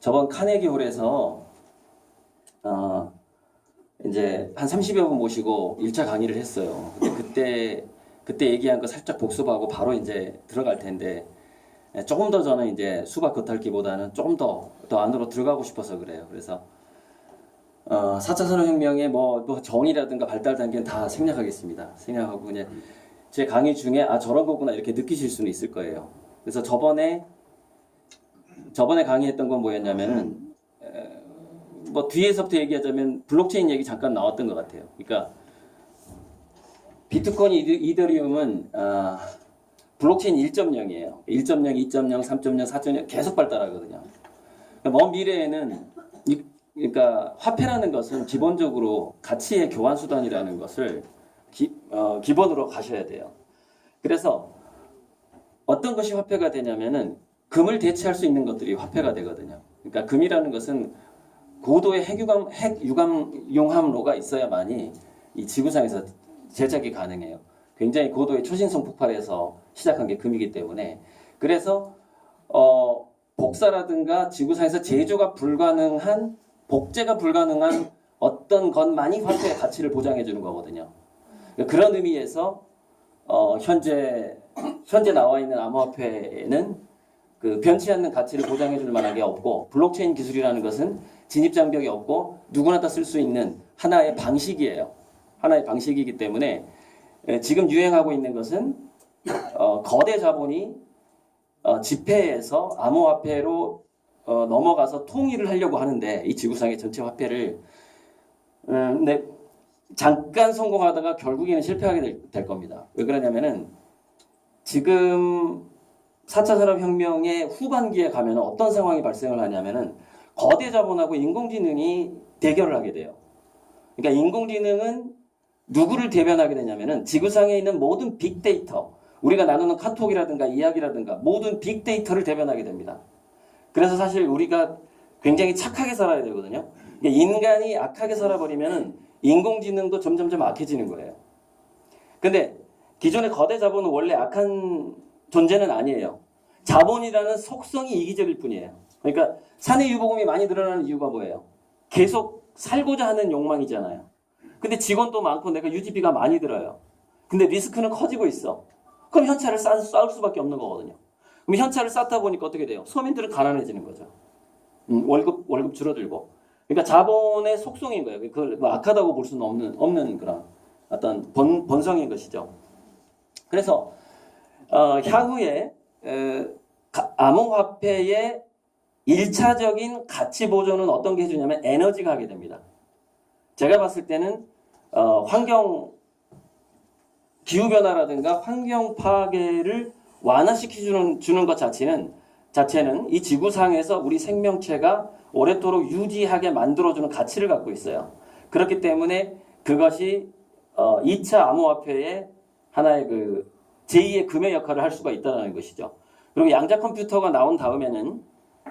저번 카네기홀에서 이제 한 30여 분 모시고 1차 강의를 했어요. 근데 그때 얘기한 거 살짝 복습하고 바로 이제 들어갈 텐데, 조금 더 저는 이제 수박 겉핥기보다는 조금 더 안으로 들어가고 싶어서 그래요. 그래서 4차 산업혁명의 뭐 정의라든가 발달 단계는 다 생략하겠습니다. 생략하고 그냥 제 강의 중에 저런 거구나 이렇게 느끼실 수는 있을 거예요. 그래서 저번에 강의했던 건 뭐였냐면은 뭐 뒤에서부터 얘기하자면 블록체인 얘기 잠깐 나왔던 것 같아요. 그러니까 비트코인, 이더리움은 블록체인 1.0이에요. 1.0, 2.0, 3.0, 4.0 계속 발달하거든요. 그러니까 먼 미래에는 그러니까 화폐라는 것은 기본적으로 가치의 교환 수단이라는 것을 기본으로 가셔야 돼요. 그래서 어떤 것이 화폐가 되냐면은 금을 대체할 수 있는 것들이 화폐가 되거든요. 그러니까 금이라는 것은 고도의 핵융합로가 있어야만이 이 지구상에서 제작이 가능해요. 굉장히 고도의 초신성 폭발에서 시작한 게 금이기 때문에. 그래서 복사라든가 지구상에서 제조가 불가능한, 복제가 불가능한 어떤 것만이 화폐의 가치를 보장해 주는 거거든요. 그런 의미에서 현재 나와 있는 암호화폐에는 그 변치 않는 가치를 보장해 줄 만한 게 없고, 블록체인 기술이라는 것은 진입 장벽이 없고 누구나 다 쓸 수 있는 하나의 방식이에요. 하나의 방식이기 때문에 지금 유행하고 있는 것은 거대 자본이 지폐에서 암호화폐로 넘어가서 통일을 하려고 하는데, 이 지구상의 전체 화폐를 근데 잠깐 성공하다가 결국에는 실패하게 될 겁니다. 왜 그러냐면은 지금 4차 산업혁명의 후반기에 가면 어떤 상황이 발생을 하냐면은 거대 자본하고 인공지능이 대결을 하게 돼요. 그러니까 인공지능은 누구를 대변하게 되냐면은 지구상에 있는 모든 빅데이터, 우리가 나누는 카톡이라든가 이야기라든가 모든 빅데이터를 대변하게 됩니다. 그래서 사실 우리가 굉장히 착하게 살아야 되거든요. 인간이 악하게 살아버리면은 인공지능도 점점점 악해지는 거예요. 근데 기존의 거대 자본은 원래 악한 존재는 아니에요. 자본이라는 속성이 이기적일 뿐이에요. 그러니까 사내 유보금이 많이 늘어나는 이유가 뭐예요? 계속 살고자 하는 욕망이잖아요. 근데 직원도 많고 내가 유지비가 많이 들어요. 근데 리스크는 커지고 있어. 그럼 현찰을 쌓을 수밖에 없는 거거든요. 그럼 현찰을 쌓다 보니까 어떻게 돼요? 서민들은 가난해지는 거죠. 월급 줄어들고. 그러니까 자본의 속성인 거예요. 그걸 뭐 악하다고 볼 수는 없는 그런 어떤 본성인 것이죠. 그래서 향후에 암호화폐의 1차적인 가치 보존은 어떤 게 해주냐면 에너지가 하게 됩니다. 제가 봤을 때는 기후변화라든가 환경 파괴를 완화시켜주는 것 자체는 이 지구상에서 우리 생명체가 오랫도록 유지하게 만들어주는 가치를 갖고 있어요. 그렇기 때문에 그것이 2차 암호화폐의 하나의 제2의 금의 역할을 할 수가 있다는 것이죠. 그리고 양자 컴퓨터가 나온 다음에는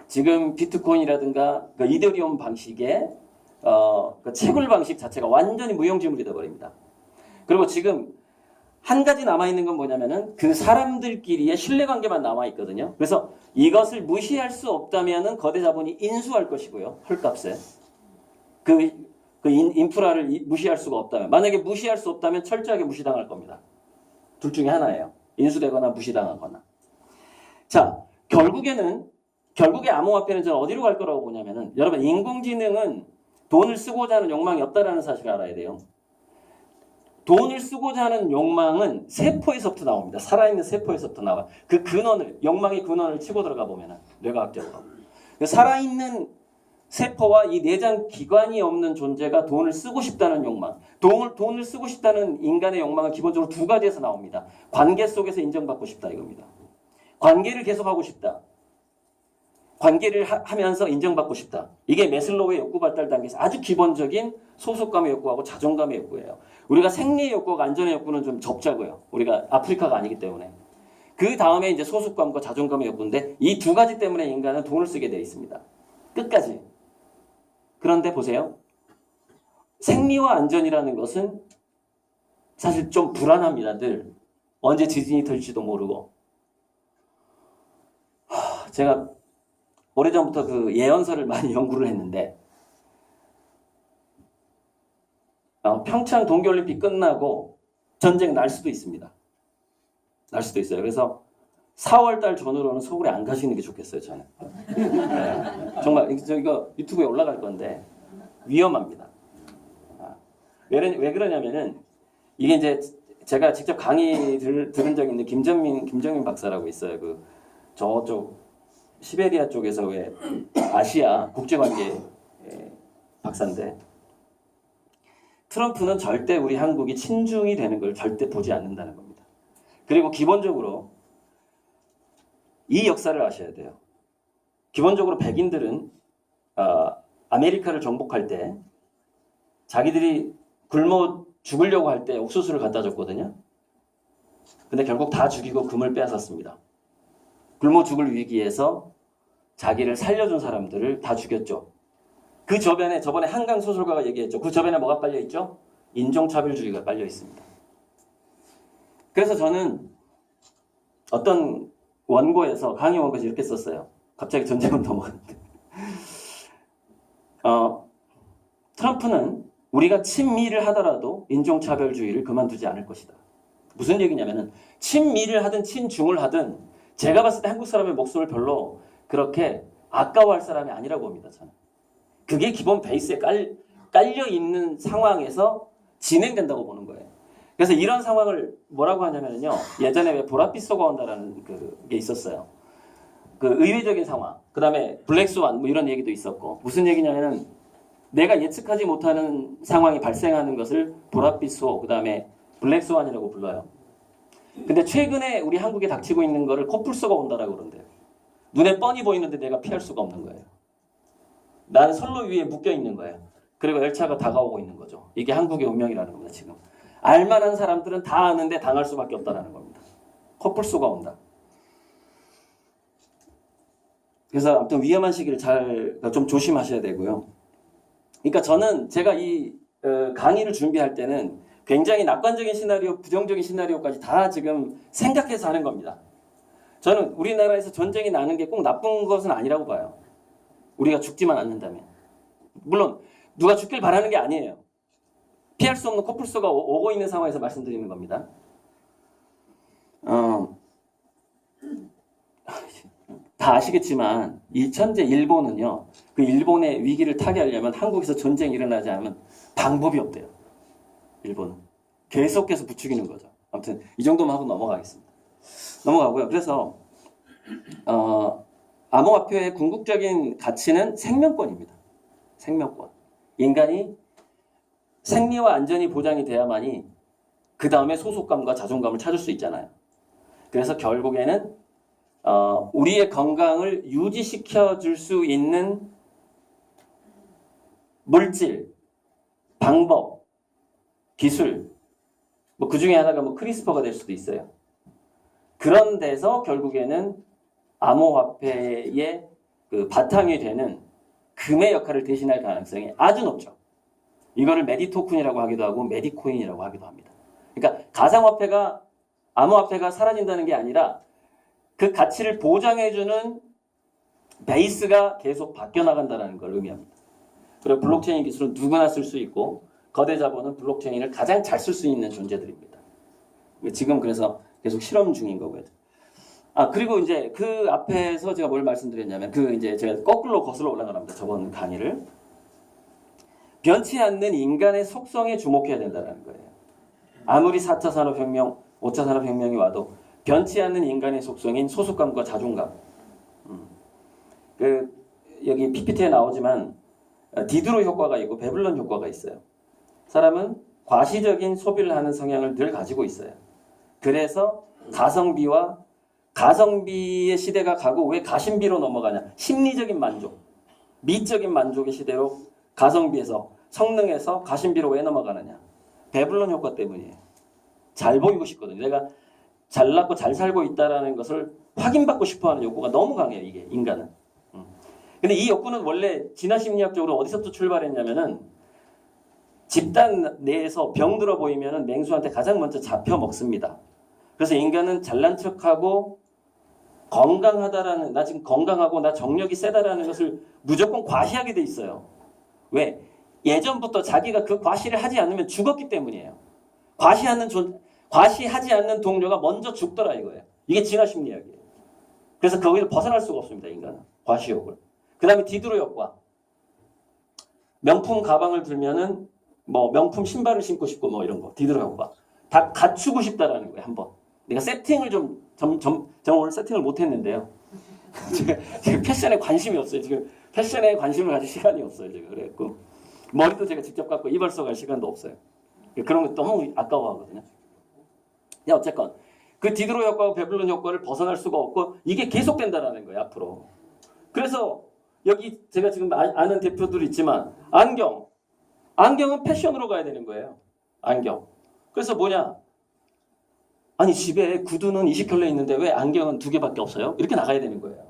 지금 비트코인이라든가 이더리움 방식의 채굴 방식 자체가 완전히 무용지물이 되어버립니다. 그리고 지금 한 가지 남아있는 건 뭐냐면은 그 사람들끼리의 신뢰관계만 남아있거든요. 그래서 이것을 무시할 수 없다면은 거대 자본이 인수할 것이고요. 헐값에. 인프라를 무시할 수가 없다면. 만약에 무시할 수 없다면 철저하게 무시당할 겁니다. 둘 중에 하나예요. 인수되거나 무시당하거나. 자, 결국에 암호화폐는 저는 어디로 갈 거라고 보냐면은, 여러분, 인공지능은 돈을 쓰고자 하는 욕망이 없다라는 사실을 알아야 돼요. 돈을 쓰고자 하는 욕망은 세포에서부터 나옵니다. 살아있는 세포에서부터 나와요. 욕망의 근원을 치고 들어가 보면은, 뇌과학적으로. 살아있는 세포와 이 내장 기관이 없는 존재가 돈을 쓰고 싶다는 욕망. 돈을 쓰고 싶다는 인간의 욕망은 기본적으로 두 가지에서 나옵니다. 관계 속에서 인정받고 싶다 이겁니다. 관계를 계속하고 싶다. 관계를 하면서 인정받고 싶다. 이게 매슬로우의 욕구 발달 단계에서 아주 기본적인 소속감의 욕구하고 자존감의 욕구예요. 우리가 생리의 욕구와 안전의 욕구는 좀 적자고요. 우리가 아프리카가 아니기 때문에. 그 다음에 이제 소속감과 자존감의 욕구인데, 이 두 가지 때문에 인간은 돈을 쓰게 되어 있습니다. 끝까지. 그런데 보세요. 생리와 안전이라는 것은 사실 좀 불안합니다. 늘. 언제 지진이 터질지도 모르고. 제가 오래전부터 그 예언서를 많이 연구를 했는데 평창 동계올림픽 끝나고 전쟁 날 수도 있습니다. 날 수도 있어요. 그래서 4월달 전후로는 서울에 안 가시는 게 좋겠어요, 저는. 네. 정말 이거 유튜브에 올라갈 건데 위험합니다. 왜 그러냐면은 이게 이제 제가 직접 강의 들은 적이 있는 김정민 박사라고 있어요. 그 저쪽 시베리아 쪽에서 왜 아시아 국제관계 박사인데 트럼프는 절대 우리 한국이 친중이 되는 걸 절대 보지 않는다는 겁니다. 그리고 기본적으로 이 역사를 아셔야 돼요. 기본적으로 백인들은 아메리카를 정복할 때 자기들이 굶어 죽으려고 할 때 옥수수를 갖다 줬거든요. 근데 결국 다 죽이고 금을 빼앗았습니다. 굶어 죽을 위기에서 자기를 살려준 사람들을 다 죽였죠. 그 저번에 한강 소설가가 얘기했죠. 그 저번에 뭐가 깔려 있죠? 인종차별주의가 깔려 있습니다. 그래서 저는 어떤 원고에서 강의 원고에서 이렇게 썼어요. 갑자기 전쟁은 넘어갔는데 트럼프는 우리가 친미를 하더라도 인종차별주의를 그만두지 않을 것이다. 무슨 얘기냐면은 친미를 하든 친중을 하든 제가 봤을 때 한국 사람의 목숨을 별로 그렇게 아까워할 사람이 아니라고 봅니다. 저는. 그게 기본 베이스에 깔려 있는 상황에서 진행된다고 보는 거예요. 그래서 이런 상황을 뭐라고 하냐면요. 예전에 왜 보랏빛 쏘가 온다라는 그게 있었어요. 그 의외적인 상황. 그 다음에 블랙스완 뭐 이런 얘기도 있었고. 무슨 얘기냐면은 내가 예측하지 못하는 상황이 발생하는 것을 보랏빛 쏘, 그 다음에 블랙스완이라고 불러요. 근데 최근에 우리 한국에 닥치고 있는 거를 코뿔소가 온다라고 그런대요. 눈에 뻔히 보이는데 내가 피할 수가 없는 거예요. 나는 선로 위에 묶여 있는 거예요. 그리고 열차가 다가오고 있는 거죠. 이게 한국의 운명이라는 겁니다. 지금 알만한 사람들은 다 아는데 당할 수밖에 없다는 겁니다. 코뿔소가 온다. 그래서 아무튼 위험한 시기를 좀 조심하셔야 되고요. 그러니까 저는 제가 이 강의를 준비할 때는 굉장히 낙관적인 시나리오, 부정적인 시나리오까지 다 지금 생각해서 하는 겁니다. 저는 우리나라에서 전쟁이 나는 게 꼭 나쁜 것은 아니라고 봐요. 우리가 죽지만 않는다면. 물론 누가 죽길 바라는 게 아니에요. 피할 수 없는 코뿔소가 오고 있는 상황에서 말씀드리는 겁니다. 다 아시겠지만 이 천재 일본은요. 그 일본의 위기를 타개하려면 한국에서 전쟁이 일어나지 않으면 방법이 없대요. 일본은. 계속해서 부추기는 거죠. 아무튼 이 정도만 하고 넘어가겠습니다. 넘어가고요. 그래서 암호화폐의 궁극적인 가치는 생명권입니다. 생명권. 인간이 생리와 안전이 보장이 돼야만이 그 다음에 소속감과 자존감을 찾을 수 있잖아요. 그래서 결국에는 우리의 건강을 유지시켜 줄 수 있는 물질, 방법, 기술, 뭐 그 중에 하나가 뭐 크리스퍼가 될 수도 있어요. 그런 데서 결국에는 암호화폐의 그 바탕이 되는 금의 역할을 대신할 가능성이 아주 높죠. 이거를 메디토큰이라고 하기도 하고 메디코인이라고 하기도 합니다. 그러니까 가상화폐가 암호화폐가 사라진다는 게 아니라 그 가치를 보장해주는 베이스가 계속 바뀌어 나간다는 걸 의미합니다. 그리고 블록체인 기술은 누구나 쓸 수 있고 거대 자본은 블록체인을 가장 잘 쓸 수 있는 존재들입니다. 지금 그래서 계속 실험 중인 거고요. 그리고 이제 그 앞에서 제가 뭘 말씀드렸냐면 이제 제가 거꾸로 거슬러 올라가랍니다. 저번 강의를. 변치 않는 인간의 속성에 주목해야 된다는 거예요. 아무리 4차 산업혁명, 5차 산업혁명이 와도 변치 않는 인간의 속성인 소속감과 자존감. 여기 PPT에 나오지만 디드로 효과가 있고 베블런 효과가 있어요. 사람은 과시적인 소비를 하는 성향을 늘 가지고 있어요. 그래서 가성비의 시대가 가고 왜 가심비로 넘어가냐. 심리적인 만족, 미적인 만족의 시대로 가성비에서 성능에서 가심비로 왜 넘어가느냐. 베블런 효과 때문이에요. 잘 보이고 싶거든요. 내가 잘났고 잘 살고 있다는 것을 확인받고 싶어하는 욕구가 너무 강해요. 이게 인간은. 근데 이 욕구는 원래 진화심리학적으로 어디서부터 출발했냐면은 집단 내에서 병들어 보이면은 맹수한테 가장 먼저 잡혀 먹습니다. 그래서 인간은 잘난 척하고 건강하다라는, 나 지금 건강하고 나 정력이 세다라는 것을 무조건 과시하게 돼 있어요. 왜? 예전부터 자기가 그 과시를 하지 않으면 죽었기 때문이에요. 과시하지 않는 동료가 먼저 죽더라 이거예요. 이게 진화 심리학이에요. 그래서 거기서 벗어날 수가 없습니다, 인간은. 과시욕을. 그 다음에 디드로 효과. 명품 가방을 들면은 뭐 명품 신발을 신고 싶고 뭐 이런 거. 디드로 효과. 다 갖추고 싶다라는 거예요, 한번. 내가 세팅을 제가 오늘 세팅을 못 했는데요. 지금 패션에 관심이 없어요. 지금 패션에 관심을 가질 시간이 없어요. 제가 그랬고. 머리도 제가 직접 깎고 이발소 갈 시간도 없어요. 그런 거 너무 아까워하거든요. 어쨌건 그 디드로 효과와 베블론 효과를 벗어날 수가 없고 이게 계속된다라는 거예요, 앞으로. 그래서 여기 제가 지금 아는 대표들 있지만 안경은 패션으로 가야 되는 거예요. 안경. 그래서 뭐냐? 아니 집에 구두는 20켤레 있는데 왜 안경은 2개밖에 없어요? 이렇게 나가야 되는 거예요.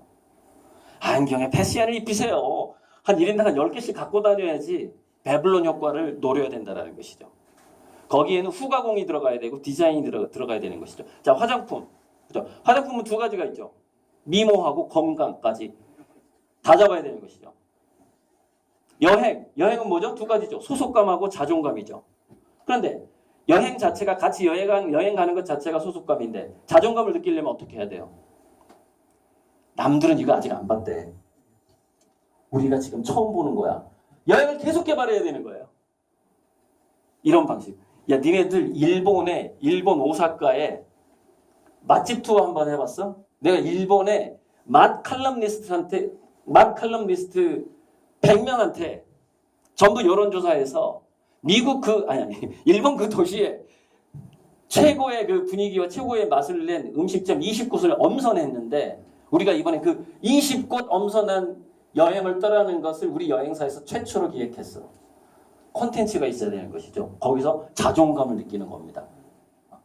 안경에 패션을 입히세요. 한 1인당 한 10개씩 갖고 다녀야지 베블론 효과를 노려야 된다는 것이죠. 거기에는 후가공이 들어가야 되고 디자인이 들어가야 되는 것이죠. 자, 화장품. 그죠? 화장품은 2가지가 있죠. 미모하고 건강까지 다 잡아야 되는 것이죠. 여행은 뭐죠? 2가지죠. 소속감하고 자존감이죠. 그런데 여행 자체가 같이 여행 가는 것 자체가 소속감인데 자존감을 느끼려면 어떻게 해야 돼요? 남들은 이거 아직 안 봤대. 우리가 지금 처음 보는 거야. 여행을 계속 개발해야 되는 거예요. 이런 방식. 야, 니네들 일본 오사카에 맛집 투어 한번 해봤어? 내가 일본에 맛 칼럼니스트 100명한테 전부 여론조사해서 일본 그 도시에 최고의 그 분위기와 최고의 맛을 낸 음식점 20곳을 엄선했는데 우리가 이번에 그 20곳 엄선한 여행을 떠나는 것을 우리 여행사에서 최초로 기획했어. 콘텐츠가 있어야 되는 것이죠. 거기서 자존감을 느끼는 겁니다.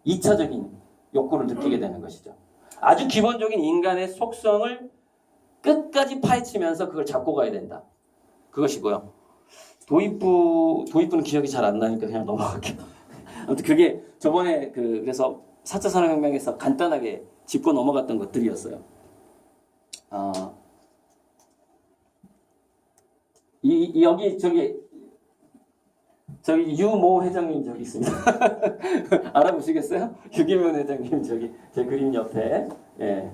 2차적인 욕구를 느끼게 되는 것이죠. 아주 기본적인 인간의 속성을 끝까지 파헤치면서 그걸 잡고 가야 된다. 그것이고요. 도입부는 기억이 잘 안 나니까 그냥 넘어갈게요. 아무튼 그게 저번에 그래서 4차 산업혁명에서 간단하게 짚고 넘어갔던 것들이었어요. 여기 저기 유모 회장님 저기 있습니다. 알아보시겠어요? 유기문 회장님 저기 제 그림 옆에. 예.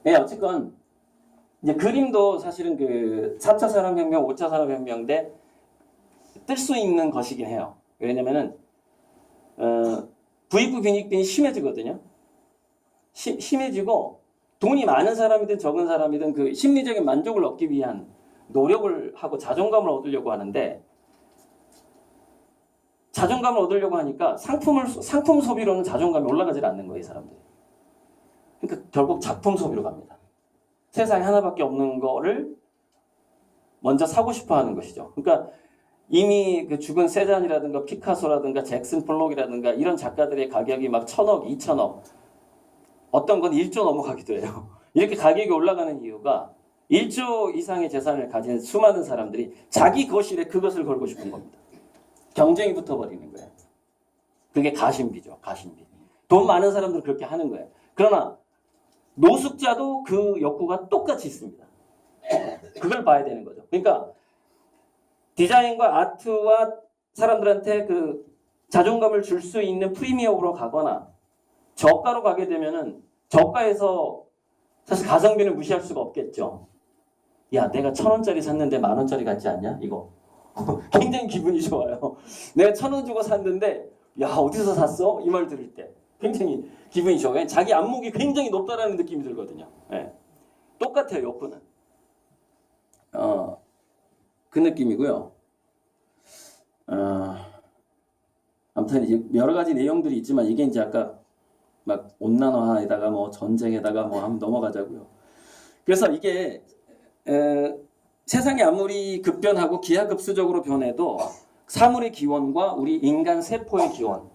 예, 어쨌건 이제 그림도 사실은 그 4차 산업혁명, 5차 산업혁명 때 뜰 수 있는 것이긴 해요. 왜냐면은 부익부 빈익빈이 심해지거든요. 심해지고 돈이 많은 사람이든 적은 사람이든 그 심리적인 만족을 얻기 위한 노력을 하고 자존감을 얻으려고 하는데 자존감을 얻으려고 하니까 상품 소비로는 자존감이 올라가질 않는 거예요, 이 사람들이. 그러니까 결국 작품 소비로 갑니다. 세상에 하나밖에 없는 거를 먼저 사고 싶어 하는 것이죠. 그러니까 이미 그 죽은 세잔이라든가 피카소라든가 잭슨 폴록이라든가 이런 작가들의 가격이 막 1,000억, 2,000억, 어떤 건 1조 넘어가기도 해요. 이렇게 가격이 올라가는 이유가 1조 이상의 재산을 가진 수많은 사람들이 자기 거실에 그것을 걸고 싶은 겁니다. 경쟁이 붙어버리는 거예요. 그게 가심비죠. 가심비. 돈 많은 사람들은 그렇게 하는 거예요. 그러나 노숙자도 그 욕구가 똑같이 있습니다. 그걸 봐야 되는 거죠. 그러니까 디자인과 아트와 사람들한테 그 자존감을 줄 수 있는 프리미엄으로 가거나 저가로 가게 되면은 저가에서 사실 가성비를 무시할 수가 없겠죠. 야, 내가 1,000원짜리 샀는데 10,000원짜리 같지 않냐? 이거. 굉장히 기분이 좋아요. 내가 1,000원 주고 샀는데 야, 어디서 샀어? 이 말 들을 때 굉장히 기분이 좋아요. 자기 안목이 굉장히 높다라는 느낌이 들거든요. 네. 똑같아요, 욕구는. 그 느낌이고요. 아무튼 이제 여러 가지 내용들이 있지만 이게 이제 아까 막 온난화에다가 뭐 전쟁에다가 뭐 한번 넘어가자고요. 그래서 이게 세상이 아무리 급변하고 기하급수적으로 변해도 사물의 기원과 우리 인간 세포의 기원,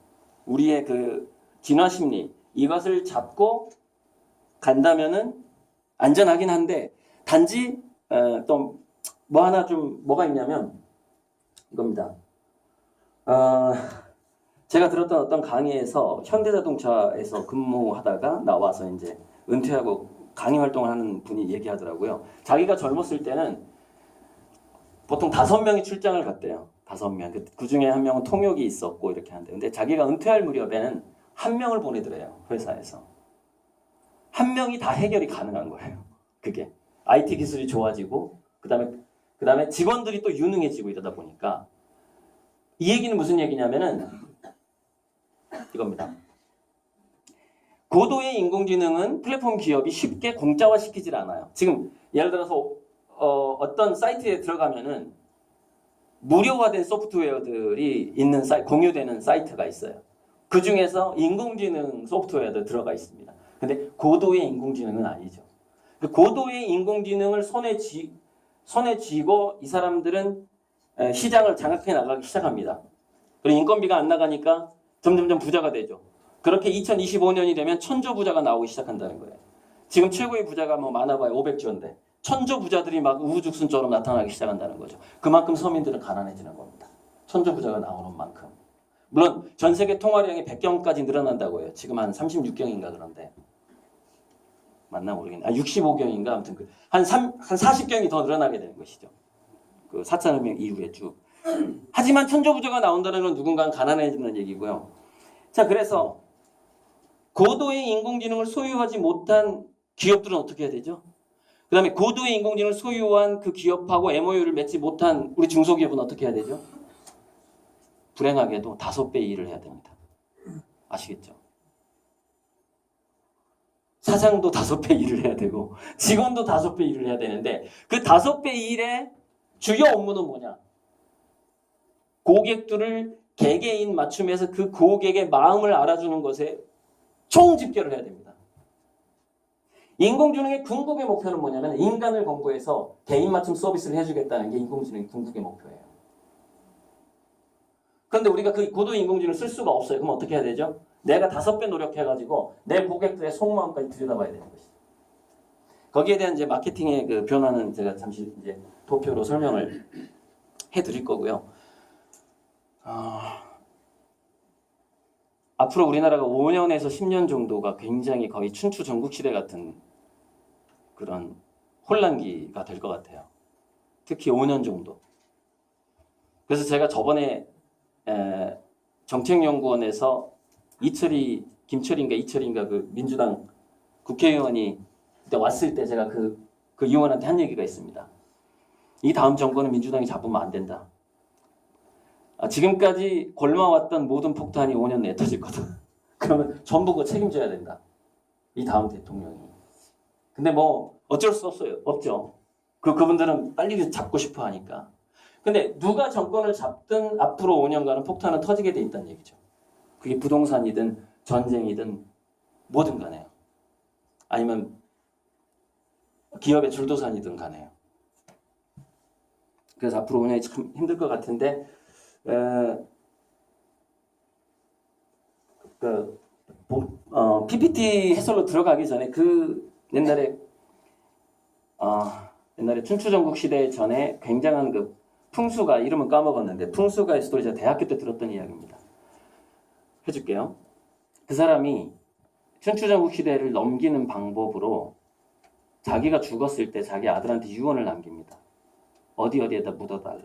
우리의 그 진화 심리 이것을 잡고 간다면은 안전하긴 한데 단지 또 뭐 하나 좀 뭐가 있냐면 이겁니다. 제가 들었던 어떤 강의에서 현대자동차에서 근무하다가 나와서 이제 은퇴하고 강의 활동을 하는 분이 얘기하더라고요. 자기가 젊었을 때는 보통 5명이 출장을 갔대요. 5명. 그 중에 한 명은 통역이 있었고 이렇게 하는데, 근데 자기가 은퇴할 무렵에는 한 명을 보내더래요. 회사에서. 한 명이 다 해결이 가능한 거예요. 그게 IT 기술이 좋아지고 그다음에 직원들이 또 유능해지고 이러다 보니까, 이 얘기는 무슨 얘기냐면은 이겁니다. 고도의 인공지능은 플랫폼 기업이 쉽게 공짜화 시키질 않아요. 지금 예를 들어서 어떤 사이트에 들어가면은 무료화된 소프트웨어들이 있는 공유되는 사이트가 있어요. 그 중에서 인공지능 소프트웨어도 들어가 있습니다. 근데 고도의 인공지능은 아니죠. 그 고도의 인공지능을 손에 쥐고 이 사람들은 시장을 장악해 나가기 시작합니다. 그리고 인건비가 안 나가니까 점점점 부자가 되죠. 그렇게 2025년이 되면 천조 부자가 나오기 시작한다는 거예요. 지금 최고의 부자가 뭐 많아봐야 500조인데 천조 부자들이 막 우후죽순처럼 나타나기 시작한다는 거죠. 그만큼 서민들은 가난해지는 겁니다. 천조 부자가 나오는 만큼. 물론 전 세계 통화량이 100경까지 늘어난다고 해요. 지금 한 36경인가 그런데. 맞나 모르겠네. 65경인가 아무튼 한 40경이 더 늘어나게 되는 것이죠. 그 4차 혁명 이후에 쭉. 하지만 천조 부자가 나온다는 건 누군가는 가난해지는 얘기고요. 자, 그래서 고도의 인공지능을 소유하지 못한 기업들은 어떻게 해야 되죠? 그 다음에 고도의 인공지능을 소유한 그 기업하고 MOU를 맺지 못한 우리 중소기업은 어떻게 해야 되죠? 불행하게도 5배 일을 해야 됩니다. 아시겠죠? 사장도 5배 일을 해야 되고 직원도 5배 일을 해야 되는데, 그 5배 일의 주요 업무는 뭐냐? 고객들을 개개인 맞춤해서 그 고객의 마음을 알아주는 것에 총집결을 해야 됩니다. 인공지능의 궁극의 목표는 뭐냐면 인간을 공부해서 개인 맞춤 서비스를 해주겠다는 게 인공지능의 궁극의 목표예요. 그런데 우리가 그 고도 인공지능을 쓸 수가 없어요. 그럼 어떻게 해야 되죠? 내가 5배 노력해가지고 내 고객들의 속마음까지 들여다봐야 되는 것이죠. 거기에 대한 이제 마케팅의 그 변화는 제가 잠시 이제 도표로 설명을 해드릴 거고요. 앞으로 우리나라가 5년에서 10년 정도가 굉장히 거의 춘추 전국시대 같은 그런 혼란기가 될 것 같아요. 특히 5년 정도. 그래서 제가 저번에 정책연구원에서 김철인가 그 민주당 국회의원이 그때 왔을 때 제가 그 의원한테 한 얘기가 있습니다. 이 다음 정권은 민주당이 잡으면 안 된다. 지금까지 골마왔던 모든 폭탄이 5년 내에 터질 거다. 그러면 전부 그거 책임져야 된다. 이 다음 대통령이. 근데 뭐 어쩔 수 없죠. 그분들은 빨리 잡고 싶어 하니까. 근데 누가 정권을 잡든 앞으로 5년간은 폭탄은 터지게 돼 있다는 얘기죠. 그게 부동산이든 전쟁이든 뭐든 간에요. 아니면 기업의 줄도산이든 간에요. 그래서 앞으로 5년이 참 힘들 것 같은데, PPT 해설로 들어가기 전에 옛날에 춘추전국 시대 전에 굉장한 그 풍수가, 이름은 까먹었는데 풍수가의 스토리, 제가 대학교 때 들었던 이야기입니다. 해줄게요. 그 사람이 춘추전국 시대를 넘기는 방법으로 자기가 죽었을 때 자기 아들한테 유언을 남깁니다. 어디에다 묻어달라.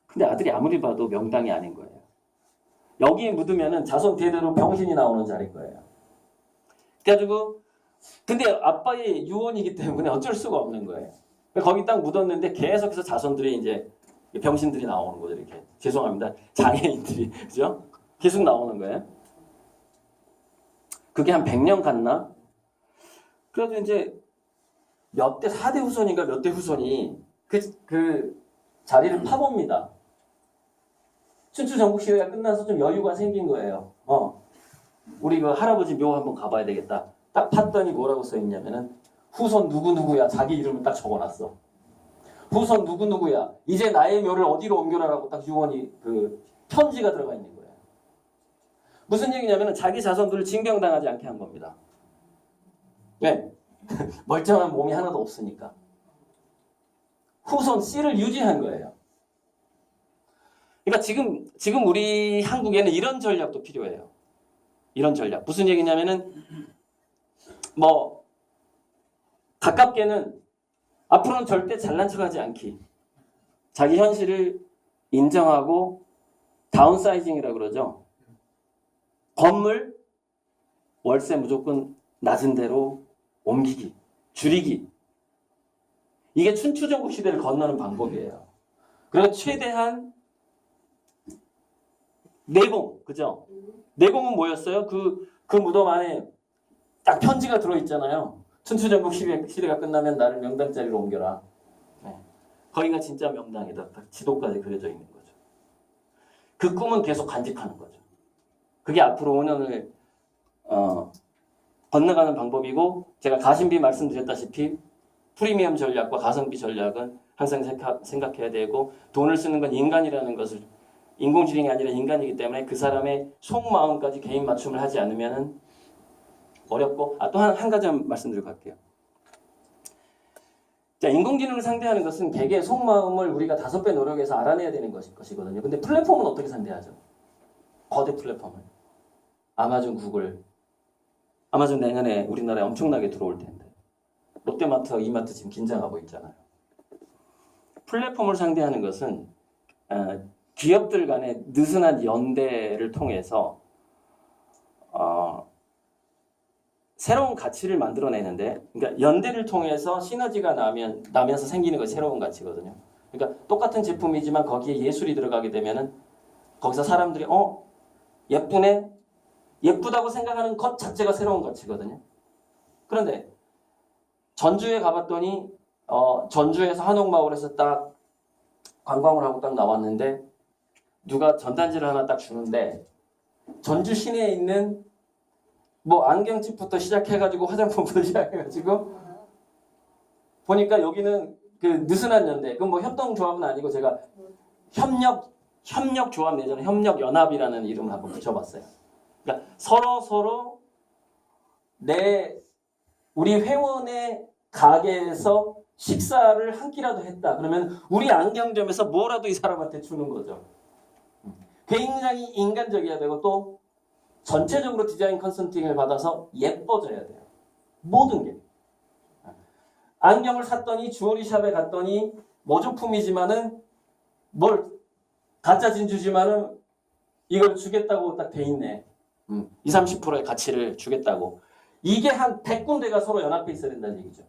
근데 아들이 아무리 봐도 명당이 아닌 거예요. 여기에 묻으면은 자손 대대로 병신이 나오는 자리일 거예요. 그래가지고 근데 아빠의 유언이기 때문에 어쩔 수가 없는 거예요. 거기 딱 묻었는데 계속해서 자손들이 이제 병신들이 나오는 거죠. 이렇게. 죄송합니다. 장애인들이. 그죠? 계속 나오는 거예요. 그게 한 100년 갔나? 그래도 이제 몇 대 4대 후손인가 몇 대 후손이 그 자리를 파봅니다. 춘추전국 시대가 끝나서 좀 여유가 생긴 거예요. 우리 그 할아버지 묘 한번 가봐야 되겠다. 딱 팠더니 뭐라고 써있냐면은 후손 누구누구야. 자기 이름을 딱 적어놨어. 후손 누구누구야. 이제 나의 묘를 어디로 옮겨라라고 딱 유언이 그 편지가 들어가 있는 거예요. 무슨 얘기냐면은 자기 자손들을 징병당하지 않게 한 겁니다. 왜? 멀쩡한 몸이 하나도 없으니까. 후손 씨를 유지한 거예요. 그러니까 지금 우리 한국에는 이런 전략도 필요해요. 이런 전략. 무슨 얘기냐면은 가깝게는 앞으로는 절대 잘난 척하지 않기. 자기 현실을 인정하고 다운사이징이라고 그러죠. 건물 월세 무조건 낮은 데로 옮기기, 줄이기. 이게 춘추전국 시대를 건너는 방법이에요. 그리고 최대한 내공, 그죠? 내공은 뭐였어요? 그 무덤 안에 딱 편지가 들어있잖아요. 춘추전국 시대가 끝나면 나를 명당자리로 옮겨라. 네. 거기가 진짜 명당이다. 딱 지도까지 그려져 있는 거죠. 그 꿈은 계속 간직하는 거죠. 그게 앞으로 5년을 건너가는 방법이고, 제가 가심비 말씀드렸다시피 프리미엄 전략과 가성비 전략은 항상 생각해야 되고, 돈을 쓰는 건 인간이라는 것을, 인공지능이 아니라 인간이기 때문에 그 사람의 속마음까지 개인 맞춤을 하지 않으면 어렵고, 또 한 가지 말씀드리고 갈게요. 자, 인공지능을 상대하는 것은 개개의 속마음을 우리가 5배 노력해서 알아내야 되는 것이거든요. 근데 플랫폼은 어떻게 상대하죠? 거대 플랫폼을. 아마존, 구글. 아마존 내년에 우리나라에 엄청나게 들어올 텐데. 롯데마트와 이마트 지금 긴장하고 있잖아요. 플랫폼을 상대하는 것은 기업들 간의 느슨한 연대를 통해서 새로운 가치를 만들어내는데, 그러니까 연대를 통해서 시너지가 나면서 생기는 것이 새로운 가치거든요. 그러니까 똑같은 제품이지만 거기에 예술이 들어가게 되면은 거기서 사람들이 예쁘네, 예쁘다고 생각하는 것 자체가 새로운 가치거든요. 그런데 전주에 가봤더니 전주에서 한옥마을에서 딱 관광을 하고 딱 나왔는데 누가 전단지를 하나 딱 주는데 전주 시내에 있는 뭐 안경집부터 시작해가지고 화장품부터 시작해가지고 보니까 여기는 그 느슨한 연대, 그건 뭐 협동조합은 아니고 제가 협력조합 내지는 협력연합이라는 이름을 한번 붙여봤어요. 그러니까 서로 우리 회원의 가게에서 식사를 한 끼라도 했다. 그러면 우리 안경점에서 뭐라도 이 사람한테 주는 거죠. 굉장히 인간적이어야 되고 또 전체적으로 디자인 컨설팅을 받아서 예뻐져야 돼요. 모든 게. 안경을 샀더니 주얼리샵에 갔더니 모조품이지만은 뭘 가짜 진주지만은 이걸 주겠다고 딱 돼 있네. 20, 30%의 가치를 주겠다고. 이게 한 100군데가 서로 연합해 있어야 된다는 얘기죠.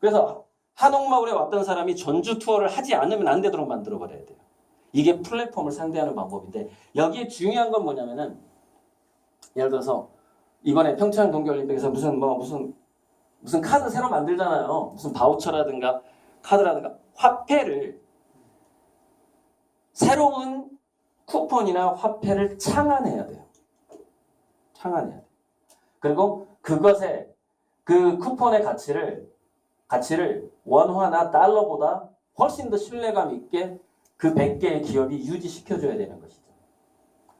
그래서 한옥마을에 왔던 사람이 전주 투어를 하지 않으면 안 되도록 만들어버려야 돼요. 이게 플랫폼을 상대하는 방법인데, 여기에 중요한 건 뭐냐면은 예를 들어서 이번에 평창 동계올림픽에서 무슨 카드 새로 만들잖아요. 무슨 바우처라든가 카드라든가 화폐를, 새로운 쿠폰이나 화폐를 창안해야 돼요. 창안해야 돼요. 그리고 그것에 그 쿠폰의 가치를 원화나 달러보다 훨씬 더 신뢰감 있게 그 100개의 기업이 유지시켜줘야 되는 것이죠.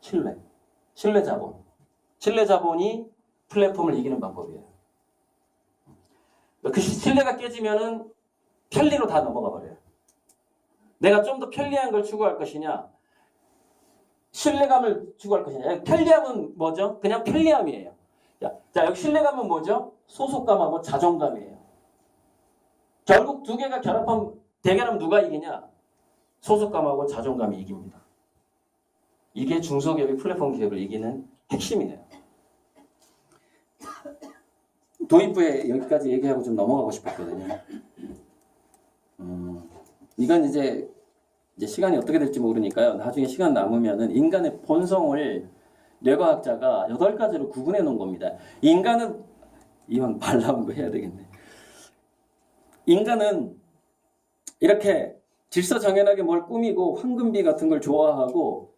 신뢰 자본. 신뢰 자본이 플랫폼을 이기는 방법이에요. 그 신뢰가 깨지면은 편리로 다 넘어가 버려요. 내가 좀 더 편리한 걸 추구할 것이냐, 신뢰감을 추구할 것이냐. 편리함은 뭐죠? 그냥 편리함이에요. 자, 여기 신뢰감은 뭐죠? 소속감하고 자존감이에요. 결국 두 개가 대결하면 누가 이기냐? 소속감하고 자존감이 이깁니다. 이게 중소기업이 플랫폼 기업을 이기는 핵심이에요. 도입부에 여기까지 얘기하고 좀 넘어가고 싶었거든요. 이건 이제 시간이 어떻게 될지 모르니까요. 나중에 시간 남으면은 인간의 본성을 뇌과학자가 8가지로 구분해 놓은 겁니다. 인간은, 이왕 발 나온 거 해야 되겠네. 인간은 이렇게 질서정연하게 뭘 꾸미고 황금비 같은 걸 좋아하고,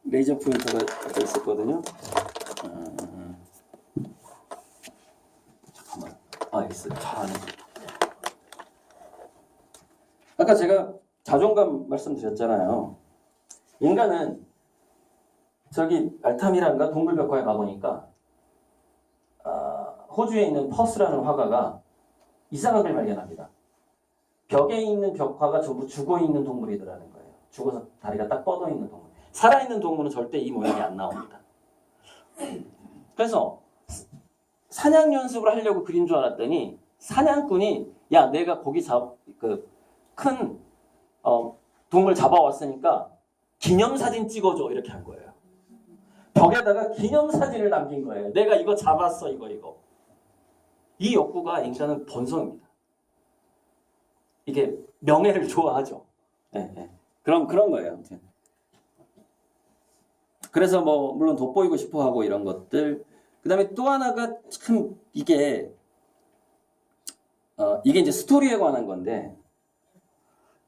레이저 포인터가 있었거든요. 잠깐만. 있어요. 잘하네. 아까 제가 자존감 말씀드렸잖아요. 인간은 저기 알타미란가 동굴벽화에 가보니까 호주에 있는 퍼스라는 화가가 이상한 걸 발견합니다. 벽에 있는 벽화가 전부 죽어있는 동물이더라는 거예요. 죽어서 다리가 딱 뻗어있는 동물. 살아있는 동물은 절대 이 모양이 안 나옵니다. 그래서 사냥 연습을 하려고 그린 줄 알았더니 사냥꾼이 야 내가 고기 큰 동물 잡아왔으니까 기념사진 찍어줘 이렇게 한 거예요. 벽에다가 기념사진을 남긴 거예요. 내가 이거 잡았어 이거. 이 욕구가 인간은 본성입니다. 이게 명예를 좋아하죠. 네. 그런 거예요. 그래서 뭐 물론 돋보이고 싶어하고 이런 것들. 그다음에 또 하나가 참 이게 이제 스토리에 관한 건데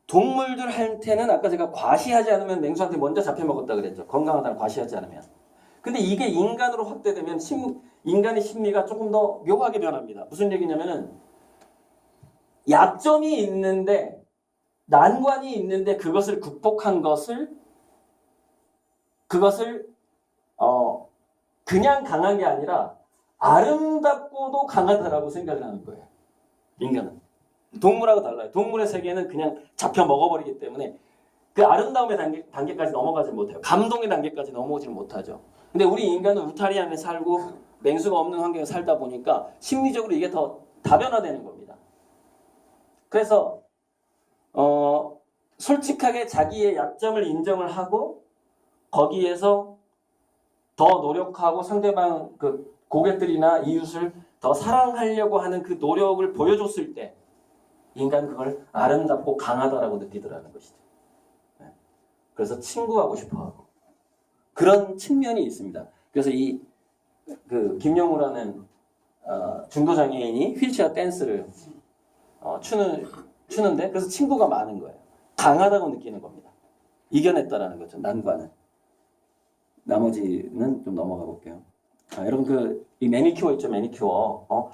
동물들한테는 아까 제가 과시하지 않으면 맹수한테 먼저 잡혀 먹었다 그랬죠. 건강하다는 과시하지 않으면. 근데 이게 인간으로 확대되면 인간의 심리가 조금 더 묘하게 변합니다. 무슨 얘기냐면은 약점이 있는데 난관이 있는데 그것을 극복한 그것을 그냥 강한 게 아니라 아름답고도 강하다라고 생각을 하는 거예요. 인간은. 동물하고 달라요. 동물의 세계는 그냥 잡혀 먹어버리기 때문에 그 아름다움의 단계까지 넘어가지 못해요. 감동의 단계까지 넘어오지는 못하죠. 근데 우리 인간은 울타리 안에 살고 맹수가 없는 환경에 살다 보니까 심리적으로 이게 더 다변화되는 겁니다. 그래서 솔직하게 자기의 약점을 인정을 하고 거기에서 더 노력하고 상대방 그 고객들이나 이웃을 더 사랑하려고 하는 그 노력을 보여줬을 때 인간은 그걸 아름답고 강하다라고 느끼더라는 것이죠. 그래서 친구하고 싶어하고 그런 측면이 있습니다. 그래서 김영우라는 중도 장애인이 휠체어 댄스를 추는데 그래서 친구가 많은 거예요. 강하다고 느끼는 겁니다. 이겨냈다라는 거죠. 난관은. 나머지는 좀 넘어가 볼게요. 여러분 이 매니큐어 있죠, 매니큐어.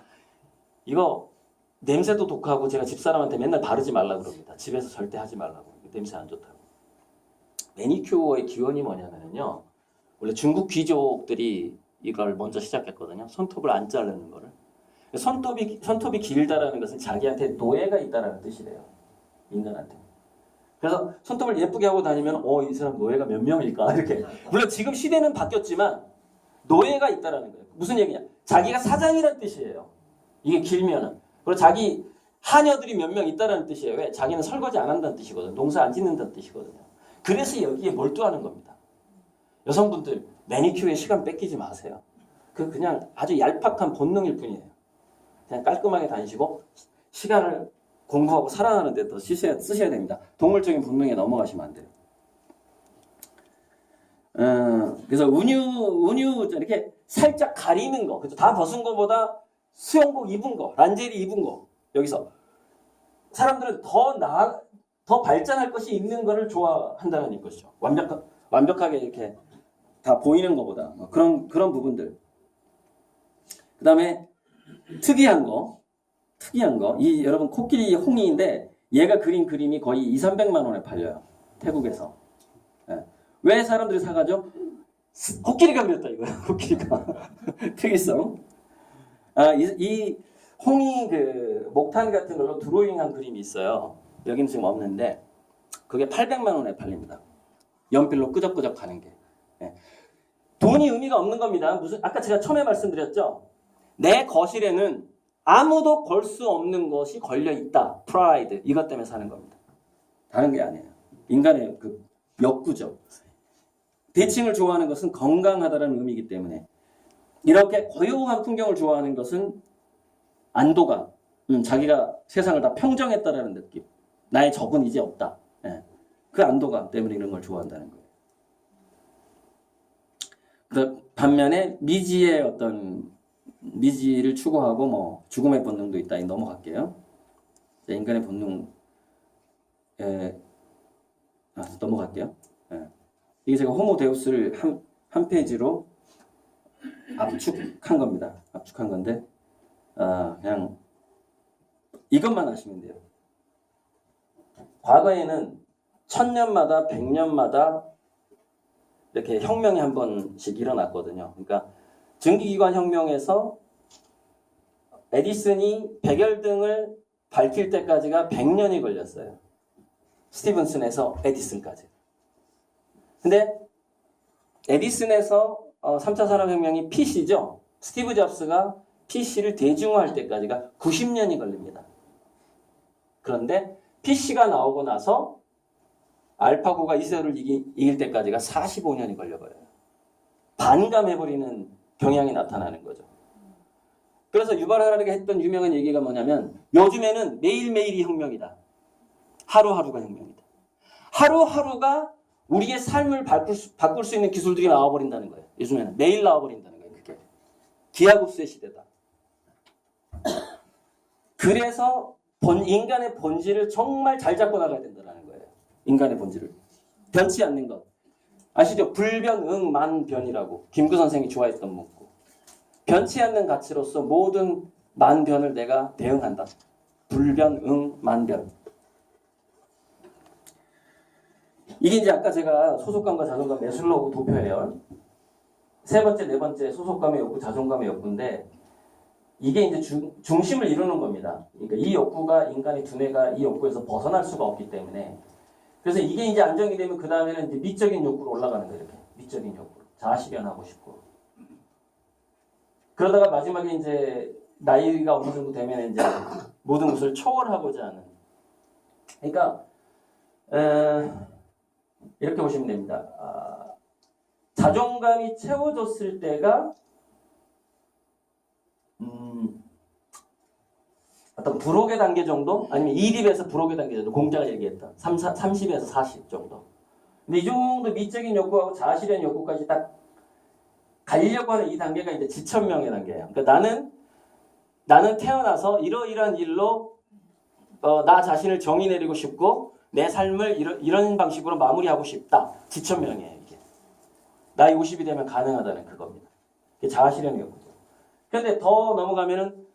이거 냄새도 독하고 제가 집사람한테 맨날 바르지 말라고 그럽니다. 집에서 절대 하지 말라고. 냄새 안 좋다고. 매니큐어의 기원이 뭐냐면요. 원래 중국 귀족들이 이걸 먼저 시작했거든요. 손톱을 안 자르는 거를. 손톱이 길다라는 것은 자기한테 노예가 있다라는 뜻이래요. 인간한테. 그래서 손톱을 예쁘게 하고 다니면 이 사람 노예가 몇 명일까 이렇게. 물론 지금 시대는 바뀌었지만 노예가 있다라는 거예요. 무슨 얘기냐? 자기가 사장이라는 뜻이에요. 이게 길면은. 그리고 자기 하녀들이 몇 명 있다라는 뜻이에요. 왜? 자기는 설거지 안 한다는 뜻이거든요. 농사 안 짓는다는 뜻이거든요. 그래서 여기에 몰두하는 겁니다. 여성분들 매니큐어에 시간 뺏기지 마세요. 그냥 아주 얄팍한 본능일 뿐이에요. 그냥 깔끔하게 다니시고 시간을 공부하고 살아나는 데 더 쓰셔야 됩니다. 동물적인 본능에 넘어가시면 안 돼요. 그래서 운유 이렇게 살짝 가리는 거, 그죠? 다 벗은 거보다 수영복 입은 거, 란제리 입은 거, 여기서 사람들은 더 발전할 것이 있는 거를 좋아한다는 것이죠. 완벽하게 이렇게 다 보이는 것보다 그런 부분들. 그 다음에 특이한 거, 여러분 코끼리 홍이인데 얘가 그린 그림이 거의 200~300만 원에 팔려요. 태국에서. 왜 사람들이 사가죠? 코끼리가 그렸다 이거예요. 코끼리가. 특이성. 이 홍이 목탄 같은 걸로 드로잉한 그림이 있어요. 여기는 지금 없는데 그게 800만 원에 팔립니다. 연필로 끄적끄적 가는 게. 돈이 의미가 없는 겁니다. 아까 제가 처음에 말씀드렸죠. 내 거실에는 아무도 걸 수 없는 것이 걸려 있다. 프라이드. 이것 때문에 사는 겁니다. 다른 게 아니에요. 인간의 그 욕구죠. 대칭을 좋아하는 것은 건강하다는 의미이기 때문에 이렇게 고요한 풍경을 좋아하는 것은 안도감, 자기가 세상을 다 평정했다라는 느낌. 나의 적은 이제 없다. 그 안도감 때문에 이런 걸 좋아한다는 거예요. 반면에 미지를 추구하고 죽음의 본능도 있다. 넘어갈게요. 인간의 본능 넘어갈게요. 이게 제가 호모데우스를 한 페이지로 압축한 겁니다. 압축한 건데 그냥 이것만 아시면 돼요. 과거에는 1000년마다 100년마다 이렇게 혁명이 한 번씩 일어났거든요. 그러니까 증기기관 혁명에서 에디슨이 백열등을 밝힐 때까지가 100년이 걸렸어요. 스티븐슨에서 에디슨까지. 근데 에디슨에서 3차 산업혁명이 PC죠. 스티브 잡스가 PC를 대중화할 때까지가 90년이 걸립니다. 그런데 PC가 나오고 나서 알파고가 이세돌을 이길 때까지가 45년이 걸려버려요. 반감해버리는 경향이 나타나는 거죠. 그래서 유발 하라리가 했던 유명한 얘기가 뭐냐면 요즘에는 매일매일이 혁명이다. 하루하루가 혁명이다. 하루하루가 우리의 삶을 바꿀 수 있는 기술들이 나와버린다는 거예요. 요즘에는 매일 나와버린다는 거예요. 그게 기하급수의 시대다. 그래서 인간의 본질을 정말 잘 잡고 나가야 된다는 거예요. 인간의 본질을. 변치 않는 것. 아시죠? 불변응만변이라고 김구 선생이 좋아했던 문구. 변치 않는 가치로서 모든 만변을 내가 대응한다. 불변응만변. 이게 이제 아까 제가 소속감과 자존감 매슬로우 도표예요. 세 번째, 네 번째 소속감의 욕구, 자존감의 욕구인데 이게 이제 중심을 이루는 겁니다. 그러니까 이 욕구가 인간의 두뇌가 이 욕구에서 벗어날 수가 없기 때문에 그래서 이게 이제 안정이 되면 그 다음에는 이제 미적인 욕구로 올라가는 거예요. 이렇게 미적인 욕구, 자아실현하고 싶고 그러다가 마지막에 이제 나이가 어느 정도 되면 이제 모든 것을 초월하고자 하는. 그러니까 이렇게 보시면 됩니다. 자존감이 채워졌을 때가 어떤 불혹의 단계 정도? 아니면 2립에서 불혹의 단계 정도? 공자가 얘기했던 30에서 40 정도. 근데 이 정도 미적인 욕구하고 자아실현 욕구까지 딱 가려고 하는 이 단계가 이제 지천명의 단계예요. 그러니까 나는 태어나서 이러이러한 일로 나 자신을 정의 내리고 싶고 내 삶을 이런 방식으로 마무리하고 싶다. 지천명이에요. 이게. 나이 50이 되면 가능하다는 그겁니다. 이게 자아실현의 욕구죠. 그런데 더 넘어가면은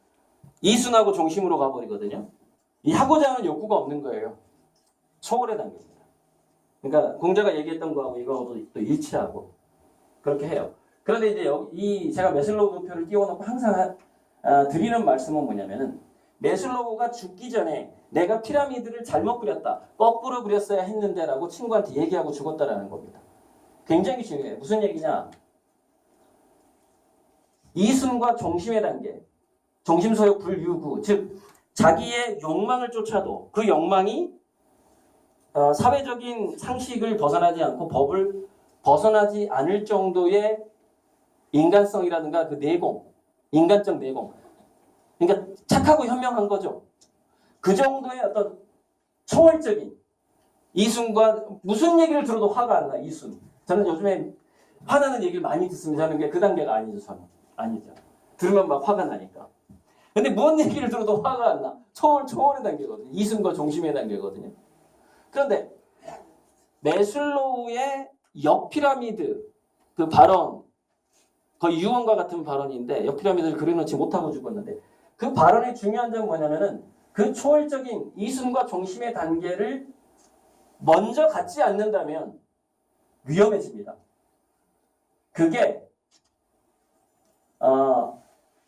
이순하고 중심으로 가버리거든요. 이 하고자 하는 욕구가 없는 거예요. 초월의 단계입니다. 그러니까 공자가 얘기했던 거하고 이거하고 또 일치하고 그렇게 해요. 그런데 이제 제가 매슬로우 도표를 띄워놓고 항상 드리는 말씀은 뭐냐면은 매슬로우가 죽기 전에 내가 피라미드를 잘못 그렸다. 거꾸로 그렸어야 했는데 라고 친구한테 얘기하고 죽었다라는 겁니다. 굉장히 중요해요. 무슨 얘기냐. 이순과 중심의 단계. 정심소욕 불유구. 즉 자기의 욕망을 쫓아도 그 욕망이 사회적인 상식을 벗어나지 않고 법을 벗어나지 않을 정도의 인간성이라든가 그 내공, 인간적 내공. 그러니까 착하고 현명한 거죠. 그 정도의 어떤 초월적인 이순과 무슨 얘기를 들어도 화가 안 나. 이순. 저는 요즘에 화나는 얘기를 많이 듣습니다. 저는 그 단계가 아니죠. 저는 아니죠. 들으면 막 화가 나니까. 근데 무슨 얘기를 들어도 화가 안 나. 초월의 단계거든요. 이순과 중심의 단계거든요. 그런데 매슬로우의 역피라미드 그 발언 거의 유언과 같은 발언인데 역피라미드를 그려놓지 못하고 죽었는데 그 발언의 중요한 점은 뭐냐면은 그 초월적인 이순과 중심의 단계를 먼저 갖지 않는다면 위험해집니다. 그게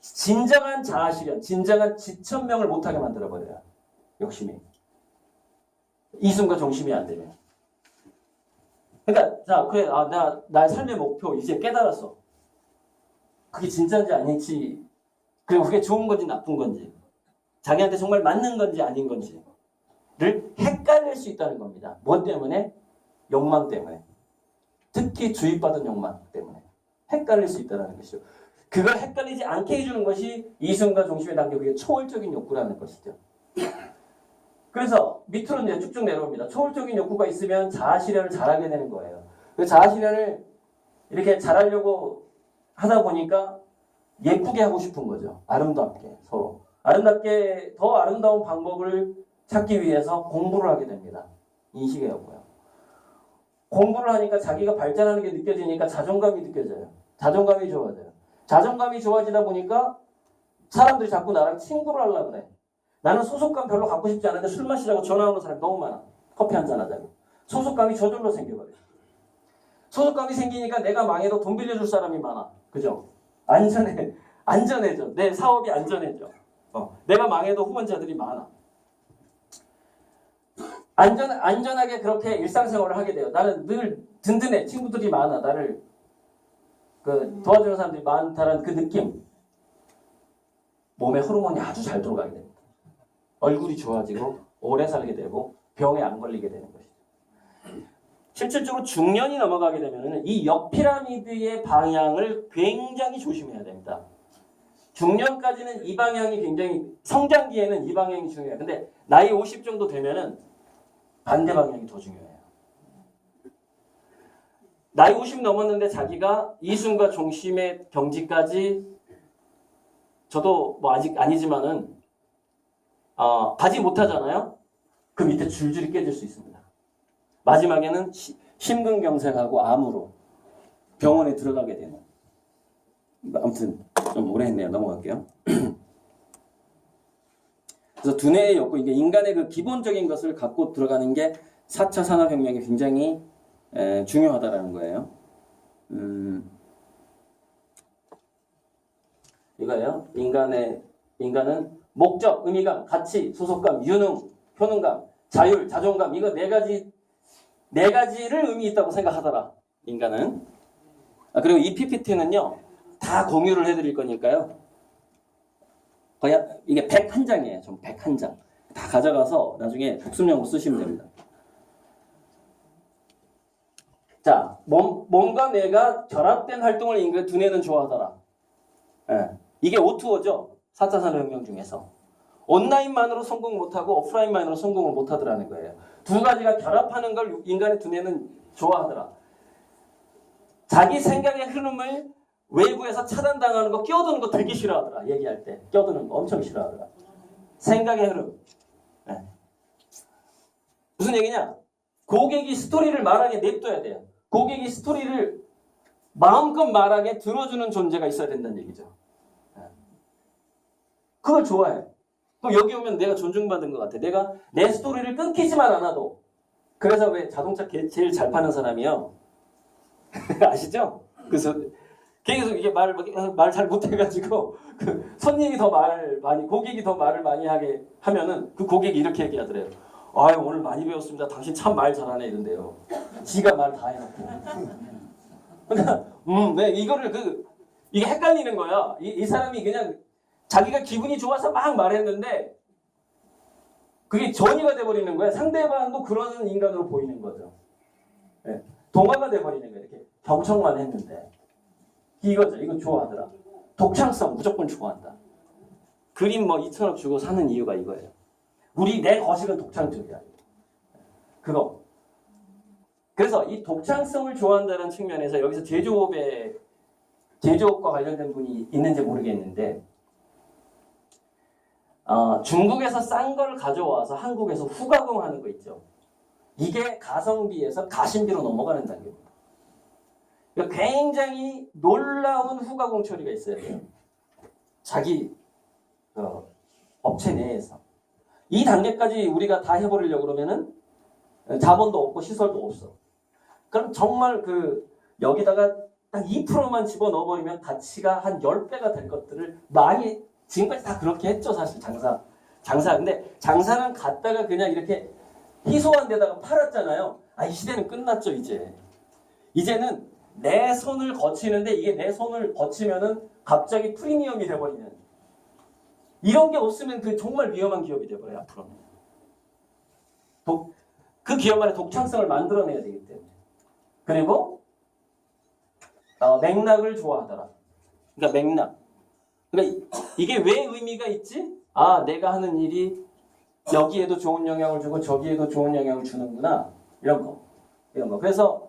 진정한 자아실현, 진정한 지천명을 못하게 만들어버려요. 욕심이. 이순과 중심이 안 되면. 그러니까 자 그래 나의 삶의 목표 이제 깨달았어. 그게 진짜인지 아닌지 그리고 그게 좋은 건지 나쁜 건지 자기한테 정말 맞는 건지 아닌 건지를 헷갈릴 수 있다는 겁니다. 뭐 때문에? 욕망 때문에. 특히 주입받은 욕망 때문에 헷갈릴 수 있다는 것이죠. 그걸 헷갈리지 않게 해주는 것이 이순과 중심의 단계, 그게 초월적인 욕구라는 것이죠. 그래서 밑으로 이제 쭉쭉 내려옵니다. 초월적인 욕구가 있으면 자아실현을 잘하게 되는 거예요. 그 자아실현을 이렇게 잘하려고 하다 보니까 예쁘게 하고 싶은 거죠. 아름답게 서로. 아름답게 더 아름다운 방법을 찾기 위해서 공부를 하게 됩니다. 인식의 욕구요. 공부를 하니까 자기가 발전하는 게 느껴지니까 자존감이 느껴져요. 자존감이 좋아져요. 자존감이 좋아지다 보니까 사람들이 자꾸 나랑 친구를 하려고 그래. 나는 소속감 별로 갖고 싶지 않은데 술 마시자고 전화 오는 사람이 너무 많아. 커피 한잔 하자고. 소속감이 저절로 생겨버려. 소속감이 생기니까 내가 망해도 돈 빌려줄 사람이 많아. 그죠? 안전해져. 내 사업이 안전해져. 내가 망해도 후원자들이 많아. 안전하게 그렇게 일상생활을 하게 돼요. 나는 늘 든든해. 친구들이 많아. 나를 도와주는 사람들이 많다는 그 느낌. 몸에 호르몬이 아주 잘 돌아가게 됩니다. 얼굴이 좋아지고 오래 살게 되고 병에 안 걸리게 되는 것이죠. 실질적으로 중년이 넘어가게 되면 이 역피라미드의 방향을 굉장히 조심해야 됩니다. 중년까지는 이 방향이 굉장히, 성장기에는 이 방향이 중요해요. 근데 나이 50 정도 되면은 반대 방향이 더 중요해요. 나이 50 넘었는데 자기가 이순과 종심의 경지까지 저도 뭐 아직 아니지만은 가지 못하잖아요. 그 밑에 줄줄이 깨질 수 있습니다. 마지막에는 심근경색하고 암으로 병원에 들어가게 되는. 아무튼 좀 오래 했네요. 넘어갈게요. 그래서 두뇌의 욕구, 이게 인간의 그 기본적인 것을 갖고 들어가는 게 4차 산업혁명이 굉장히 중요하다라는 거예요. 이거예요. 인간은 목적, 의미감, 가치, 소속감, 유능, 효능감, 자율, 자존감, 이거 네 가지를 의미 있다고 생각하더라. 인간은. 그리고 이 PPT는요. 다 공유를 해드릴 거니까요. 거의 이게 101장이에요. 좀 101장. 다 가져가서 나중에 복습용으로 쓰시면 됩니다. 자, 몸과 뇌가 결합된 활동을 인간 두뇌는 좋아하더라. 예. 이게 O2O죠. 4차 산업혁명 중에서. 온라인만으로 성공 못하고 오프라인만으로 성공을 못하더라는 거예요. 두 가지가 결합하는 걸 인간의 두뇌는 좋아하더라. 자기 생각의 흐름을 외부에서 차단당하는 거, 끼어드는 거 되게 싫어하더라. 얘기할 때. 끼어드는 거 엄청 싫어하더라. 생각의 흐름. 네. 무슨 얘기냐? 고객이 스토리를 말하게 냅둬야 돼요. 고객이 스토리를 마음껏 말하게 들어주는 존재가 있어야 된다는 얘기죠. 네. 그걸 좋아해. 그럼 여기 오면 내가 존중받은 것 같아. 내가 내 스토리를 끊기지만 않아도. 그래서 왜 자동차 제일 잘 파는 사람이요? 아시죠? 그래서 계속 이게 말 잘 못해가지고 그 손님이 더 고객이 더 말을 많이 하게 하면은 그 고객이 이렇게 얘기하더래요. 아유, 오늘 많이 배웠습니다. 당신 참 말 잘하네 이런데요. 지가 말 다 해놓고. 그러니까 네, 이게 헷갈리는 거야. 이 사람이 그냥 자기가 기분이 좋아서 막 말했는데 그게 전이가 돼버리는 거야. 상대방도 그러는 인간으로 보이는 거죠. 네, 동화가 돼버리는 거야. 이렇게 경청만 했는데. 이거죠. 이거 좋아하더라. 독창성 무조건 좋아한다. 그림 뭐 2천억 주고 사는 이유가 이거예요. 내 거식은 독창적이야. 그거. 그래서 이 독창성을 좋아한다는 측면에서 여기서 제조업과 관련된 분이 있는지 모르겠는데 중국에서 싼 걸 가져와서 한국에서 후가공하는 거 있죠. 이게 가성비에서 가심비로 넘어가는 단계입니다. 굉장히 놀라운 후가공 처리가 있어야 돼요. 자기 업체 내에서. 이 단계까지 우리가 다 해버리려고 그러면은 자본도 없고 시설도 없어. 그럼 정말 여기다가 딱 2%만 집어넣어버리면 가치가 한 10배가 될 것들을 많이 지금까지 다 그렇게 했죠. 사실 장사. 근데 장사는 갖다가 그냥 이렇게 희소한 데다가 팔았잖아요. 이 시대는 끝났죠. 이제는 내 손을 거치는데 이게 내 손을 거치면은 갑자기 프리미엄이 돼버리는 이런 게 없으면 정말 위험한 기업이 돼버려요. 앞으로는. 그 기업 안에 독창성을 만들어내야 되기 때문에. 그리고 맥락을 좋아하더라. 그러니까 맥락. 그러니까 이게 왜 의미가 있지? 내가 하는 일이 여기에도 좋은 영향을 주고 저기에도 좋은 영향을 주는구나. 이런 거. 그래서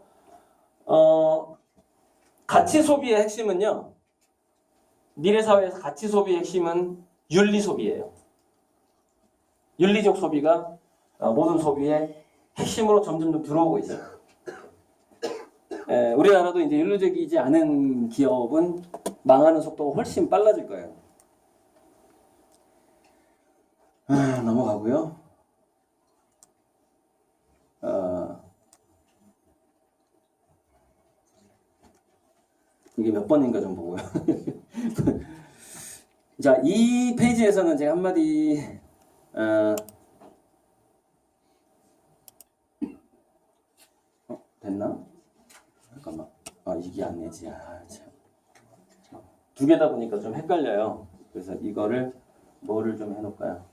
가치 소비의 핵심은요. 미래 사회에서 가치 소비의 핵심은 윤리 소비예요. 윤리적 소비가 모든 소비의 핵심으로 점점 들어오고 있어요. 우리나라도 이제 윤리적이지 않은 기업은 망하는 속도가 훨씬 빨라질 거예요. 넘어가고요. 이게 몇 번인가 좀 보고요. 자, 이 페이지에서는 제가 한마디 됐나? 잠깐만. 이게 안 되지. 참. 두 개다 보니까 좀 헷갈려요. 그래서 이거를 뭐를 좀 해놓을까요?